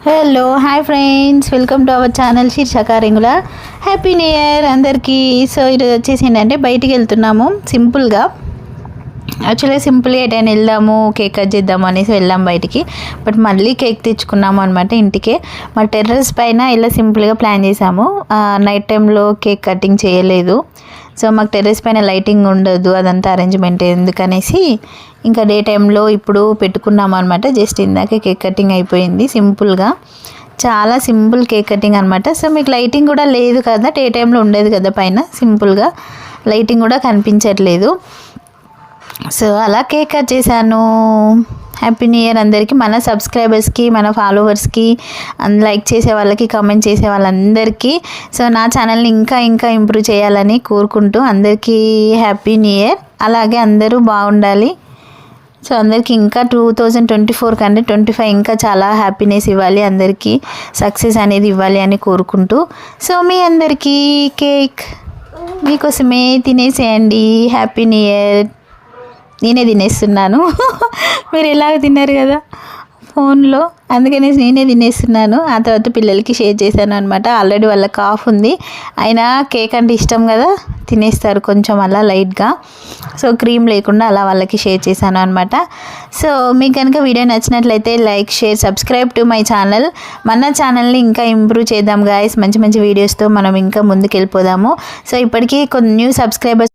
Hello hi friends, welcome to our channel శీర్షక regular. Happy new year అందరికీ. So ఈరోజు వచ్చేసి ఏంటంటే బయటికి వెళ్తున్నాము సింపుల్గా. యాక్చువల్గా సింపుల్గా ఎటైనా వెళ్దాము, కేక్ కట్ చేద్దాము అనేసి వెళ్ళాము బయటికి. బట్ మళ్ళీ కేక్ తెచ్చుకున్నాము అనమాట ఇంటికే. మా టెర్రస్ పైన ఇలా సింపుల్గా ప్లాన్ చేసాము. నైట్ టైంలో కేక్ కటింగ్ చేయలేదు. సో మాకు టెర్రస్ పైన లైటింగ్ ఉండదు, అదంతా అరేంజ్మెంట్ ఎందుకనేసి ఇంకా డే టైంలో ఇప్పుడు పెట్టుకున్నాము అనమాట. జస్ట్ ఇందాక కేక్ కటింగ్ అయిపోయింది సింపుల్గా. చాలా సింపుల్ కేక్ కటింగ్ అనమాట. సో మీకు లైటింగ్ కూడా లేదు కదా, డే టైంలో ఉండేది కదా పైన, సింపుల్గా లైటింగ్ కూడా కనిపించట్లేదు. సో అలా కేక్ కట్ చేశాను. హ్యాపీ న్యూ ఇయర్ అందరికీ, మన సబ్స్క్రైబర్స్కి, మన ఫాలోవర్స్కి, లైక్ చేసే వాళ్ళకి, కామెంట్ చేసే వాళ్ళందరికీ. సో నా ఛానల్ని ఇంకా ఇంకా ఇంప్రూవ్ చేయాలని కోరుకుంటూ అందరికీ హ్యాపీ న్యూ ఇయర్. అలాగే అందరూ బాగుండాలి. సో అందరికీ ఇంకా 2024 కంటే 25 ఇంకా చాలా హ్యాపీనెస్ ఇవ్వాలి, అందరికీ సక్సెస్ అనేది ఇవ్వాలి అని కోరుకుంటూ, సో మీ అందరికీ కేక్ మీకోసమే తినేసేయండి. Happy new year. నేనే తినేస్తున్నాను. మీరు ఎలాగ తిన్నారు కదా ఫోన్లో, అందుకనే నేనే తినేస్తున్నాను. ఆ తర్వాత పిల్లలకి షేర్ చేశాను అనమాట. ఆల్రెడీ వాళ్ళ కాఫ్ ఉంది, అయినా కేక్ అంటే ఇష్టం కదా, తినేస్తారు కొంచెం అలా లైట్గా. సో క్రీమ్ లేకుండా అలా వాళ్ళకి షేర్ చేశాను అనమాట. సో మీకు కనుక వీడియో నచ్చినట్లయితే like, share, subscribe to my channel. మన ఛానల్ని ఇంకా ఇంప్రూవ్ చేద్దాం గాయస్. మంచి మంచి వీడియోస్తో మనం ఇంకా ముందుకు వెళ్ళిపోదాము. సో ఇప్పటికీ కొన్ని న్యూ సబ్స్క్రైబర్స్